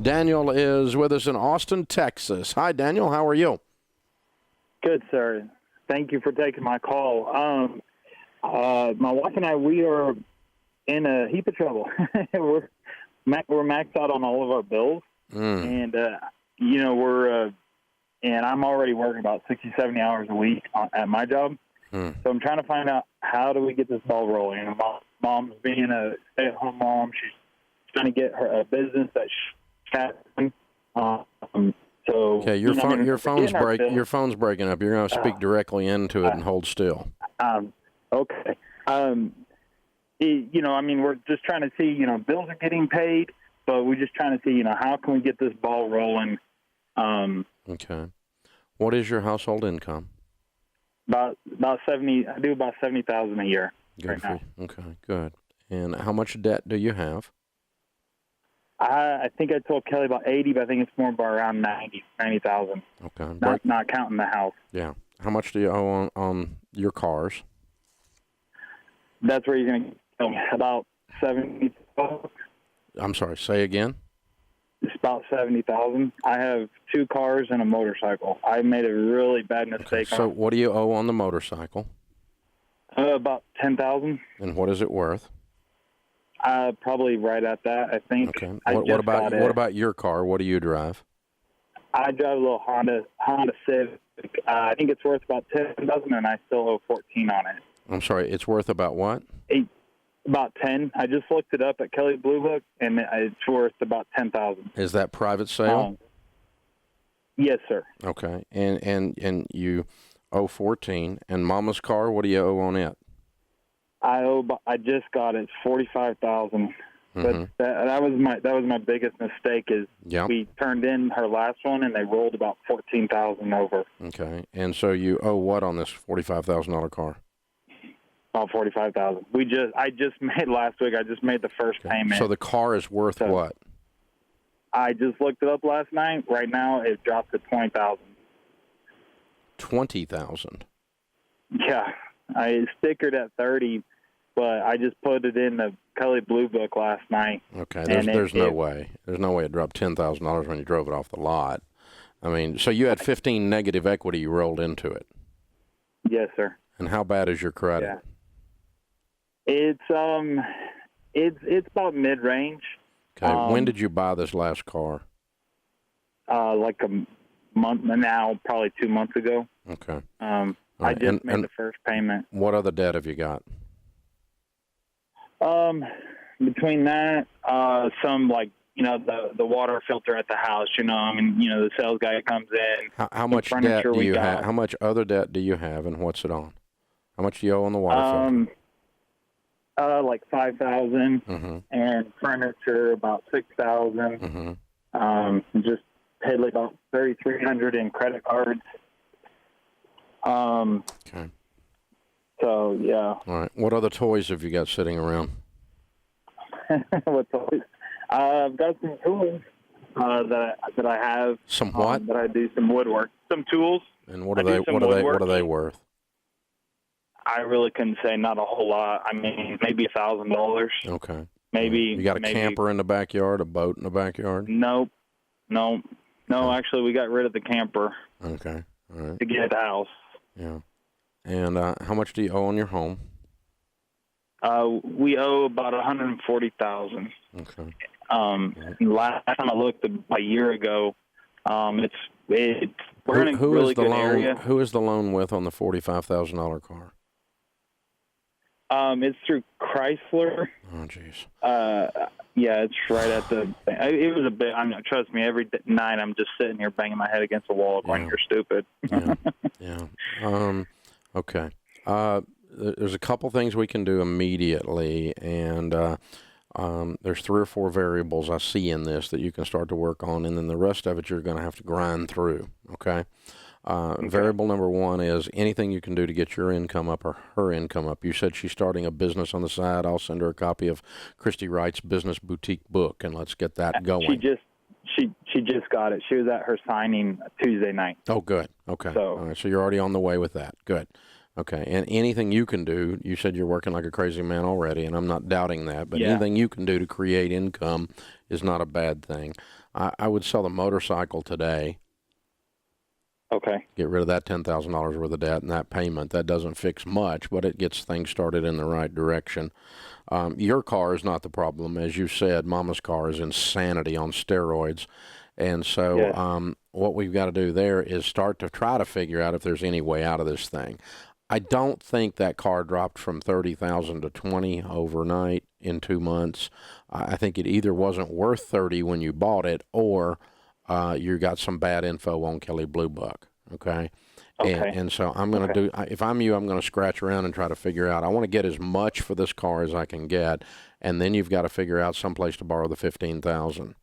Daniel is with us in Austin, Texas. Hi, Daniel. How are you? Good, sir. Thank you for taking my call. My wife and I, we are in a heap of trouble. we're maxed out on all of our bills, and and I'm already working about 60, 70 hours a week at my job. So I'm trying to find out, how do we get this ball rolling? And mom's being a stay-at-home mom. She's trying to get her a business that she's having. Okay, your phone's breaking up. You're going to speak directly into it and hold still. Okay. We're just trying to see, bills are getting paid, but we're just trying to see, how can we get this ball rolling? Okay. What is your household income? About 70. I do about 70,000 a year. Good for you. Okay, good. And how much debt do you have? I think I told Kelly about 80, but I think it's more about around 90,000. Okay. Not counting the house. Yeah. How much do you owe on your cars? That's where you're going to go. About 70. I'm sorry, say again? It's about 70,000. I have 2 cars and a motorcycle. I made a really bad mistake. Okay, so what do you owe on the motorcycle? About 10,000. And what is it worth? Probably right at that, I think. Okay. What about your car? What do you drive? I drive a little Honda Civic. I think it's worth about 10,000, and I still owe 14 on it. I'm sorry, it's worth about what? About 10. I just looked it up at Kelly Blue Book, and it's worth about 10,000. Is that private sale? Yes, sir. Okay, and you owe 14. And Mama's car, what do you owe on it? I just got it, 45,000. But that was my biggest mistake. Is we turned in her last one and they rolled about 14,000 over. Okay, and so you owe what on this $45,000 car? About 45,000. I just made last week. I just made the first payment. So the car is worth what? I just looked it up last night. Right now, it dropped to 20,000. 20,000. Yeah, I stickered at 30. But I just put it in the Kelly Blue Book last night. Okay, there's no way. There's no way it dropped $10,000 when you drove it off the lot. I mean, so you had 15 negative equity you rolled into it. Yes, sir. And how bad is your credit? Yeah. It's about mid-range. Okay, when did you buy this last car? Like a month now, probably 2 months ago. Okay. I just made the first payment. What other debt have you got? Between that, some the water filter at the house, the sales guy comes in. How much debt do you have? How much other debt do you have, and what's it on? How much do you owe on the water filter? Like 5,000, and furniture about 6,000. Just paid like about 3,300 in credit cards. Okay. So, yeah. All right. What other toys have you got sitting around? What toys? I've got some tools that I have. Some what? That I do some woodwork. Some tools. And what are they worth? I really couldn't say, not a whole lot. I mean, maybe $1,000. Okay. Maybe. You got a camper in the backyard, a boat in the backyard? Nope. No, actually, we got rid of the camper. Okay. All right. To get at the house. Yeah. And how much do you owe on your home? We owe about $140,000. Okay. Last time I looked a year ago, we're in a really good area. Who is the loan with on the $45,000 car? It's through Chrysler. Oh, jeez. Yeah, it's right at the. It was a bit. Trust me. Every night I'm just sitting here banging my head against the wall, going, "You're stupid." Yeah. Okay. There's a couple things we can do immediately, and there's 3 or 4 variables I see in this that you can start to work on, and then the rest of it you're going to have to grind through. Okay. Variable number 1 is anything you can do to get your income up or her income up. You said she's starting a business on the side. I'll send her a copy of Christy Wright's Business Boutique book, and let's get that going. She just got it. She was at her signing Tuesday night. Oh, good. Okay. All right. So you're already on the way with that. Good. Okay, and anything you can do, you said you're working like a crazy man already, and I'm not doubting that, but anything you can do to create income is not a bad thing. I would sell the motorcycle today. Okay. Get rid of that $10,000 worth of debt and that payment. That doesn't fix much, but it gets things started in the right direction. Your car is not the problem. As you said, Mama's car is insanity on steroids. And so what we've got to do there is start to try to figure out if there's any way out of this thing. I don't think that car dropped from 30,000 to 20 overnight in 2 months. I think it either wasn't worth 30 when you bought it, or you got some bad info on Kelly Blue Book. Okay. And so I'm going to do, if I'm you, I'm going to scratch around and try to figure out, I want to get as much for this car as I can get. And then you've got to figure out someplace to borrow the 15,000.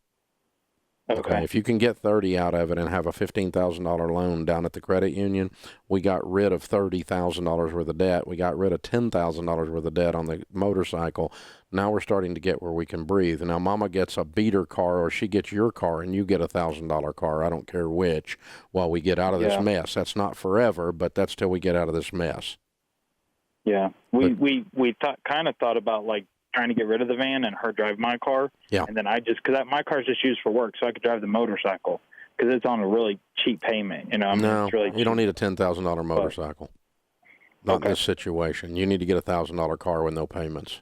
Okay. If you can get 30 out of it and have a $15,000 loan down at the credit union, we got rid of $30,000 worth of debt. We got rid of $10,000 worth of debt on the motorcycle. Now we're starting to get where we can breathe. Now Mama gets a beater car, or she gets your car and you get a $1,000 car. I don't care which, while we get out of this mess. That's not forever, but that's till we get out of this mess. Yeah. We kind of thought about like trying to get rid of the van and her drive my car. Yeah. And then because my car's just used for work, so I could drive the motorcycle because it's on a really cheap payment. You know, no, it's really you don't need a $10,000 motorcycle. Not in this situation. You need to get a $1,000 car with no payments.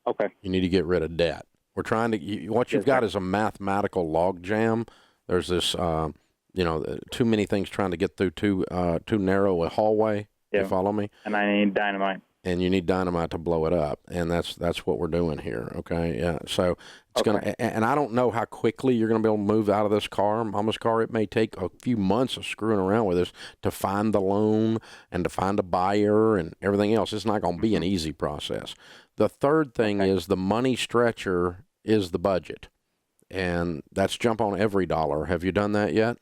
Okay. You need to get rid of debt. We're trying to. What you've got is a mathematical log jam. There's this, too many things trying to get through too narrow a hallway. Yeah. You follow me? And I need dynamite. And you need dynamite to blow it up, and that's what we're doing here. Okay, yeah. So it's gonna, and I don't know how quickly you're gonna be able to move out of this car, Mama's car. It may take a few months of screwing around with this to find the loan and to find a buyer and everything else. It's not gonna be an easy process. The third thing is the money stretcher is the budget, and that's jump on every dollar. Have you done that yet?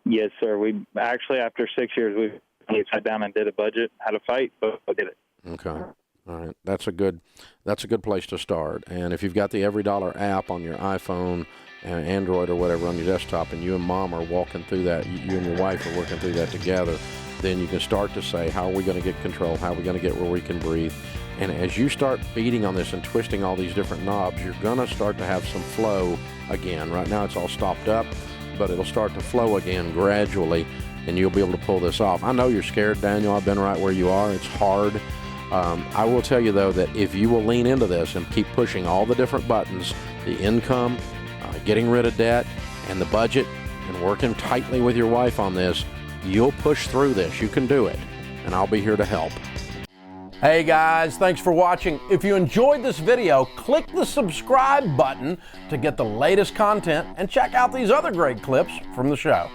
Yes, sir. We actually, after 6 years, we sat down and did a budget, had a fight, but we did it. Okay. All right. That's a good place to start. And if you've got the Every Dollar app on your iPhone, Android, or whatever on your desktop, and you and Mom are walking through that, you and your wife are working through that together, then you can start to say, how are we going to get control? How are we going to get where we can breathe? And as you start beating on this and twisting all these different knobs, you're going to start to have some flow again. Right now it's all stopped up, but it'll start to flow again gradually, and you'll be able to pull this off. I know you're scared, Daniel. I've been right where you are. It's hard. I will tell you, though, that if you will lean into this and keep pushing all the different buttons, the income, getting rid of debt, and the budget, and working tightly with your wife on this, you'll push through this. You can do it, and I'll be here to help. Hey guys, thanks for watching. If you enjoyed this video, click the subscribe button to get the latest content and check out these other great clips from the show.